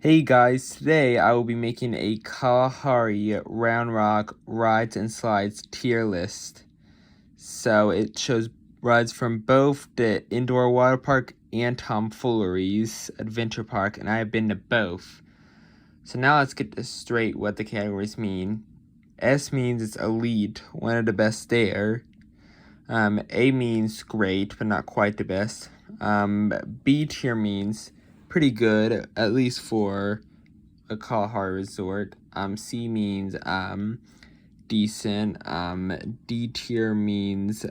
Hey guys, today I will be making a Kalahari Round Rock rides and slides tier list. So it shows rides from both the indoor water park and Tomfoolery's adventure park, and I have been to both. So now let's get this straight what the categories mean. S means it's elite, one of the best there. A means great, but not quite the best. B tier means pretty good, at least for a Kalahari resort. C means decent. D tier means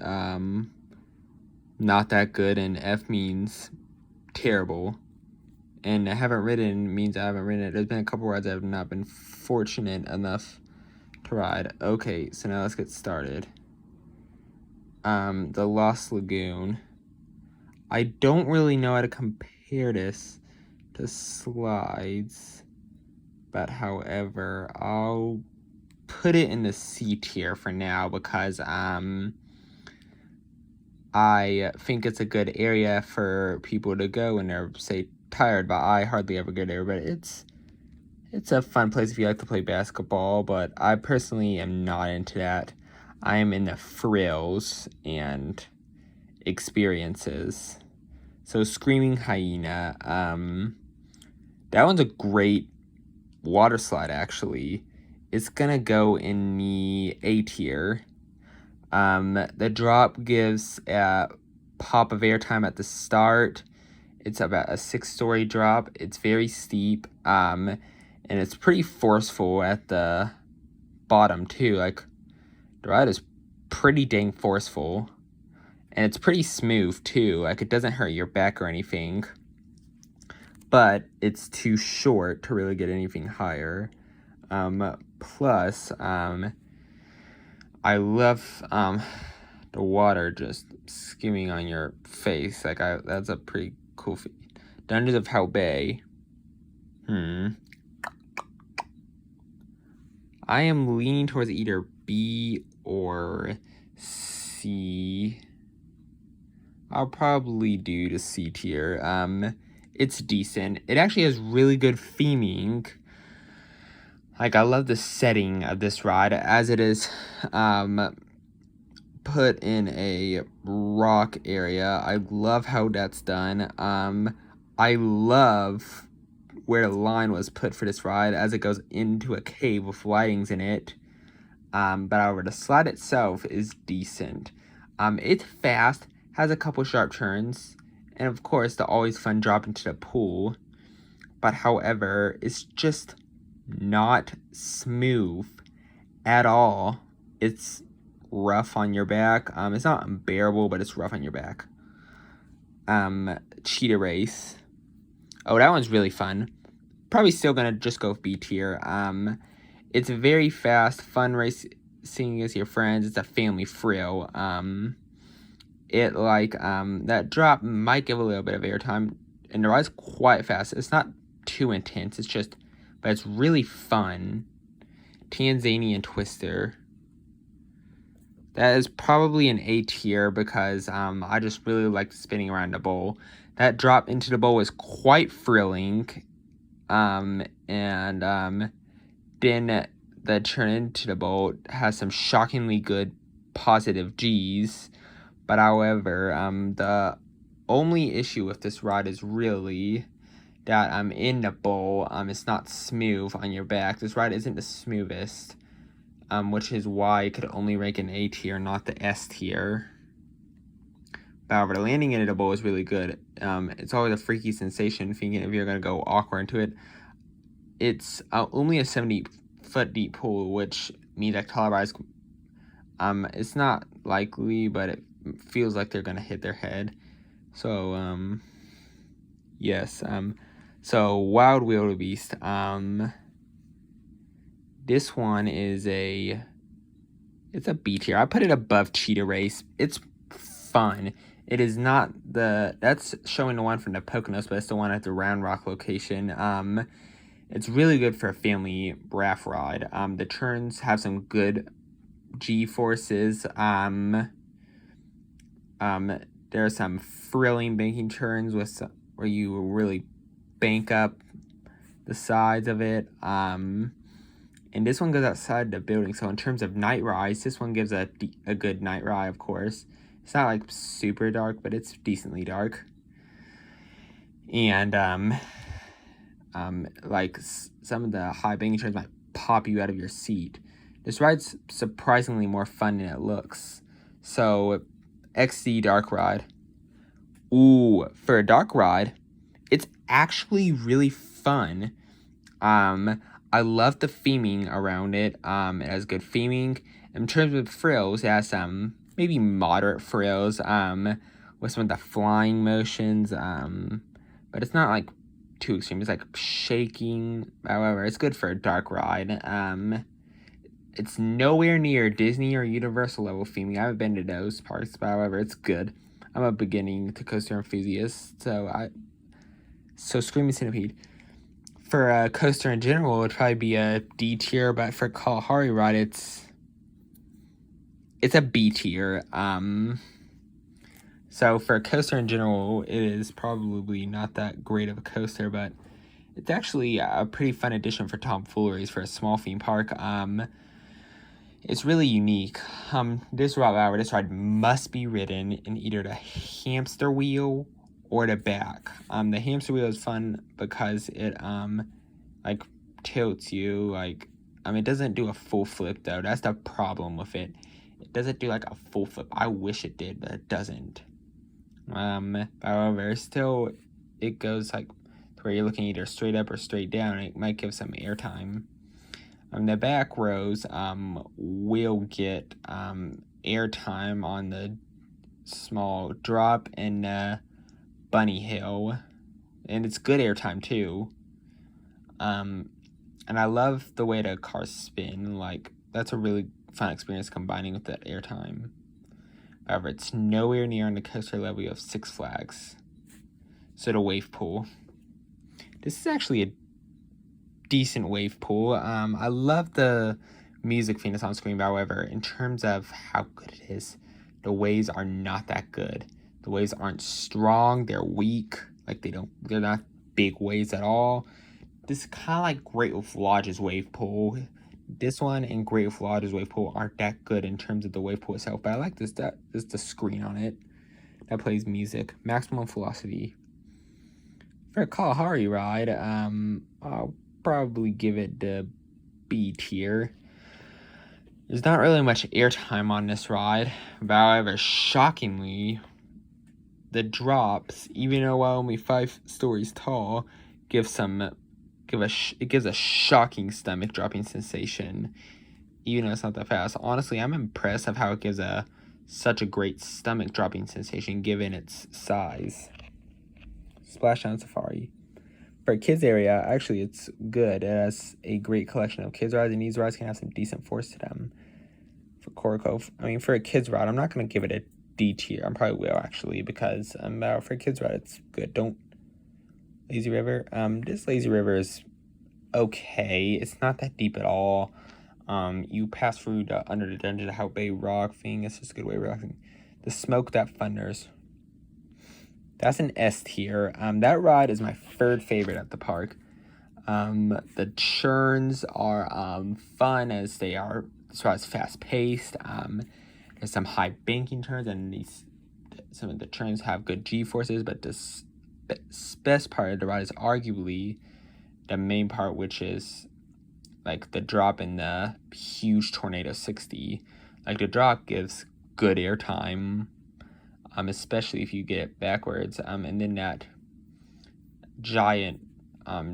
not that good, and F means terrible. And I haven't ridden means I haven't ridden it. There's been a couple rides I have not been fortunate enough to ride. Okay, so now let's get started. The Lost Lagoon. I don't really know how to compare this to slides, but however, I'll put it in the C tier for now because I think it's a good area for people to go when they're, say, tired, but I hardly ever go there. But it's a fun place if you like to play basketball, but I personally am not into that. I am in the thrills and experiences. So Screaming Hyena, that one's a great water slide, actually. It's gonna go in the A tier. The drop gives a pop of airtime at the start. It's about a 6-story drop. It's very steep, and it's pretty forceful at the bottom too. Like, the ride is pretty dang forceful, and it's pretty smooth too. Like, it doesn't hurt your back or anything, but it's too short to really get anything higher. Plus, I love the water just skimming on your face. Like, that's a pretty cool feat. Dungeons of Hell Bay. I am leaning towards either B or C. I'll probably do the C tier. It's decent. It actually has really good theming. Like, I love the setting of this ride as it is put in a rock area. I love how that's done. I love where the line was put for this ride as it goes into a cave with lightings in it. But however, the slide itself is decent. It's fast, has a couple sharp turns, and of course the always fun drop into the pool. But however, it's just not smooth at all. It's rough on your back. It's not unbearable, but it's rough on your back. Cheetah Race. Oh, that one's really fun. Probably still gonna just go with B tier. It's very fast, fun racing as your friends. It's a family thrill. That drop might give a little bit of airtime, and the ride's quite fast. It's not too intense. But it's really fun. Tanzanian Twister. That is probably an A tier because I just really like spinning around the bowl. That drop into the bowl is quite thrilling. Then the turn into the bowl has some shockingly good positive G's. But however, the only issue with this ride is really that I'm in the bowl. It's not smooth on your back. This ride isn't the smoothest, which is why it could only rank in A tier, not the S tier. However, the landing in the bowl is really good. It's always a freaky sensation thinking if you're gonna go awkward into it. It's only a 70-foot deep pool, which means that Colorado's, it's not likely, but it feels like they're gonna hit their head. So, yes. So Wild Wildebeest. This one is it's a B tier. I put it above Cheetah Race. It's fun. It is not that's showing the one from the Poconos, but it's the one at the Round Rock location. It's really good for a family raft ride. The turns have some good G-forces. There are some thrilling banking turns where you really bank up the sides of it. And this one goes outside the building. So in terms of night rides, this one gives a good night ride, of course. It's not like super dark, but it's decently dark. And like some of the high banking trains might pop you out of your seat. This ride's surprisingly more fun than it looks. So XD dark ride. Ooh, for a dark ride, it's actually really fun. I love the theming around it. It has good theming. In terms of frills, it has some maybe moderate frills. With some of the flying motions. But it's not like too extreme. It's like shaking. However, it's good for a dark ride. It's nowhere near Disney or Universal level theming. I haven't been to those parks, but however, it's good. I'm a beginning to coaster enthusiast, so Screaming Centipede. For a coaster in general, it would probably be a D tier, but for Kalahari ride, it's a B tier. So for a coaster in general, it is probably not that great of a coaster, but it's actually a pretty fun addition for tomfooleries for a small theme park. It's really unique. This ride must be ridden in either the hamster wheel or the back. The hamster wheel is fun because it like tilts you. Like it doesn't do a full flip though. That's the problem with it. It doesn't do like a full flip. I wish it did, but it doesn't. However, still it goes like to where you're looking either straight up or straight down. It might give some airtime. The back rows will get airtime on the small drop and bunny hill, and it's good airtime too. And I love the way the cars spin. Like that's a really fun experience combining with that airtime. However, it's nowhere near on the coaster level of Six Flags. So the wave pool. This is actually a decent wave pool. I love the music theme that's on screen. However, in terms of how good it is, the waves are not that good. The waves aren't strong. They're weak. Like they're not big waves at all. This is kind of like Great Wolf Lodge's wave pool. This one and Great Wolf Lodge's wave pool aren't that good in terms of the wave pool itself, but I like this the screen on it that plays music. Maximum velocity. For a Kalahari ride, I'll probably give it the B tier. There's not really much airtime on this ride, but however, shockingly, the drops, even though only 5 stories tall, it gives a shocking stomach dropping sensation, even though it's not that fast. Honestly, I'm impressed of how it gives such a great stomach dropping sensation given its size. Splashdown Safari. For a kids area, actually it's good. It has a great collection of kids rides, and these rides can have some decent force to them. For Coraco, for a kids ride, I'm not going to give it a D tier. I probably will actually, because for a kids ride, it's good. Lazy River. This Lazy River is okay. It's not that deep at all. You pass through under the Dungeon to Hout Bay Rock thing. It's just a good way of relaxing. The Smoke That Thunders. That's an S tier. That ride is my third favorite at the park. The churns are fun as they are. This ride's fast paced. There's some high banking turns, and some of the turns have good G forces. But the best part of the ride is arguably the main part, which is like the drop in the huge Tornado 60. Like the drop gives good airtime. Especially if you get it backwards, and then that giant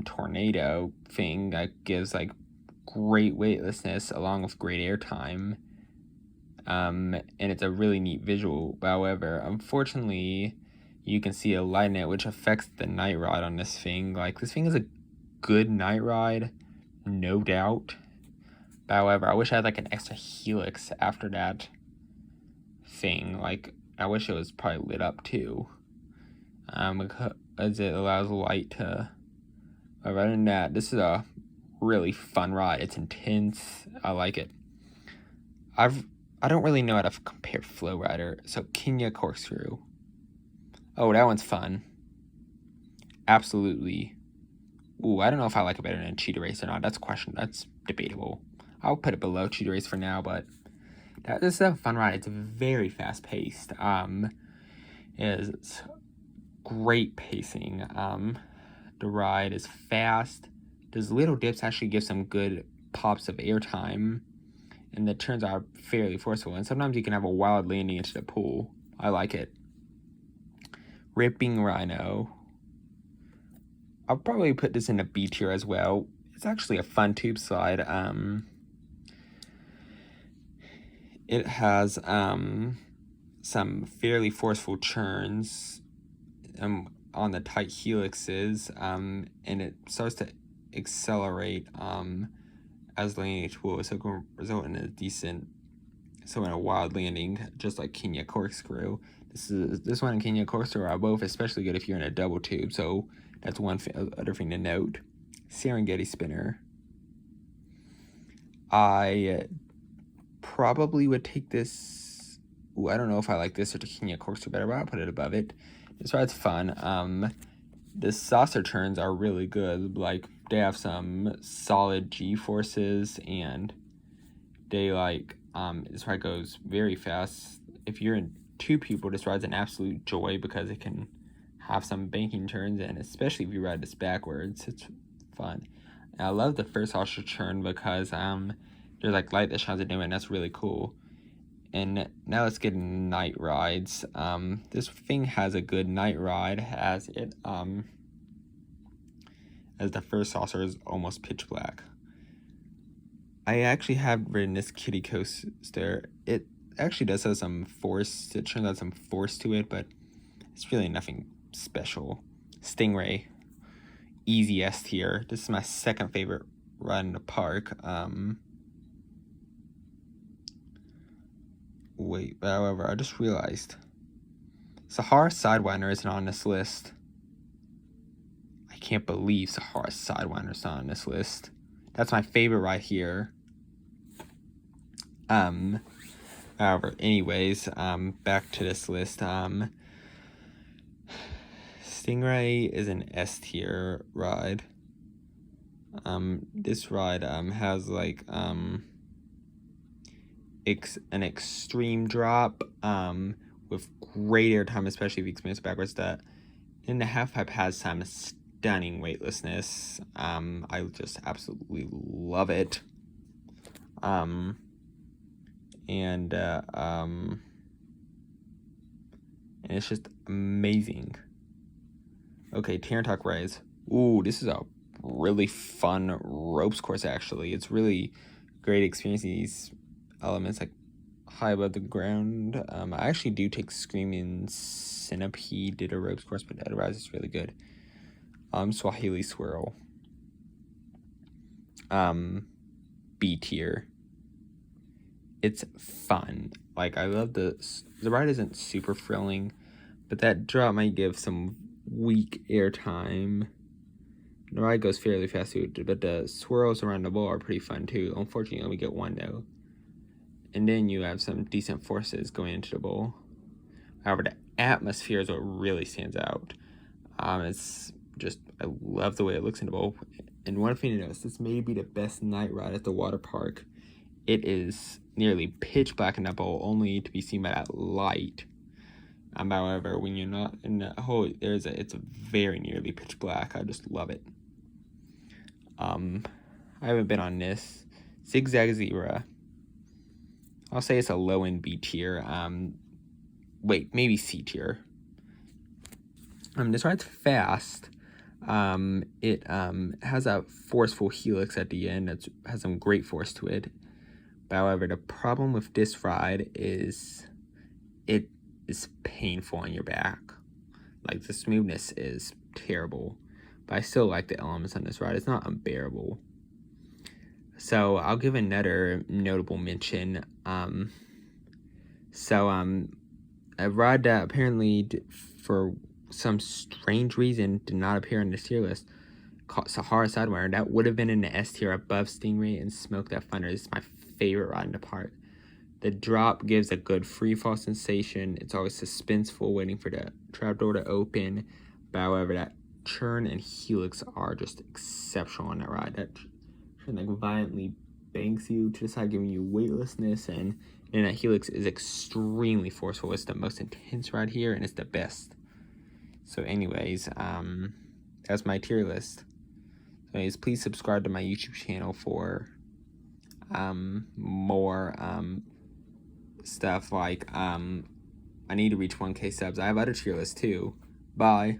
tornado thing that gives like great weightlessness along with great airtime, and it's a really neat visual. However, unfortunately, you can see a light net which affects the night ride on this thing. Like this thing is a good night ride, no doubt. However, I wish I had like an extra helix after that thing. Like I wish it was probably lit up too, because it allows light to. Other than that, this is a really fun ride. It's intense. I like it. I don't really know how to compare Flow Rider. So Kenya Corkscrew. Oh, that one's fun. Absolutely Ooh, I don't know if I like it better than Cheetah Race or not. That's a question. That's debatable. I'll put it below Cheetah Race for now, but this is a fun ride. It's very fast paced. It's great pacing. The ride is fast. Those little dips actually give some good pops of airtime, and the turns are fairly forceful. And sometimes you can have a wild landing into the pool. I like it. Ripping Rhino. I'll probably put this in a B tier as well. It's actually a fun tube slide. It has some fairly forceful churns on the tight helixes, and it starts to accelerate as landing tool, so it can result in a wild landing, just like Kenya Corkscrew. This one and Kenya Corkscrew are both especially good if you're in a double tube, so that's one other thing to note. Serengeti Spinner. I probably would take this. Ooh, I don't know if I like this or the Kenya Corkscrew better, but I'll put it above it. This ride's fun. The saucer turns are really good. Like, they have some solid G-forces, and they this ride goes very fast. If you're in 2 people, this ride's an absolute joy because it can have some banking turns, and especially if you ride this backwards, it's fun. And I love the first saucer turn because there's like light that shines at them, and that's really cool. And now let's get into night rides. This thing has a good night ride as the first saucer is almost pitch black. I actually have ridden this kiddie coaster. It actually does have some force. It turns out some force to it, but it's really nothing special. Stingray, easy S tier. This is my second favorite ride in the park. Wait, however, I just realized Sahara Sidewinder isn't on this list. I can't believe Sahara Sidewinder's not on this list. That's my favorite right here. However, anyways, back to this list. Stingray is an S tier ride. This ride has like an extreme drop with great airtime, especially if you experience backwards. That in the half pipe has some stunning weightlessness. I just absolutely love it. And it's just amazing. Okay, Tarantuck Rise. Ooh, this is a really fun ropes course, actually. It's really great experiencing these elements like high above the ground. I actually do take Screaming Centipede did a ropes course, but otherwise it's really good. Swahili Swirl. B tier. It's fun. Like, I love the ride isn't super thrilling, but that drop might give some weak airtime. The ride goes fairly fast too, but the swirls around the ball are pretty fun too. Unfortunately, we get one though. And then you have some decent forces going into the bowl. However, the atmosphere is what really stands out. It's just, I love the way it looks in the bowl. And one thing to notice, this may be the best night ride at the water park. It is nearly pitch black in that bowl, only to be seen by that light. However, when you're not in the hole, it's very nearly pitch black. I just love it. I haven't been on this. Zigzag Zebra. I'll say it's a low end B tier. Wait, maybe C tier. This ride's fast. It has a forceful helix at the end that has some great force to it. However, the problem with this ride is it is painful on your back. Like, the smoothness is terrible, but I still like the elements on this ride. It's not unbearable. So I'll give another notable mention. A ride that apparently, for some strange reason, did not appear on the tier list, called Sahara Sidewinder. That would have been in the S tier above Stingray and Smoke That Thunder. This is my favorite ride in the park. The drop gives a good free fall sensation. It's always suspenseful, waiting for the trapdoor to open. But however, that churn and helix are just exceptional on that ride. That churn like violently banks you to the side, giving you weightlessness, and that helix is extremely forceful. It's the most intense ride here, and it's the best. So anyways, that's my tier list. So anyways, please subscribe to my YouTube channel for more stuff like I need to reach 1K subs. I have other tier lists too. Bye.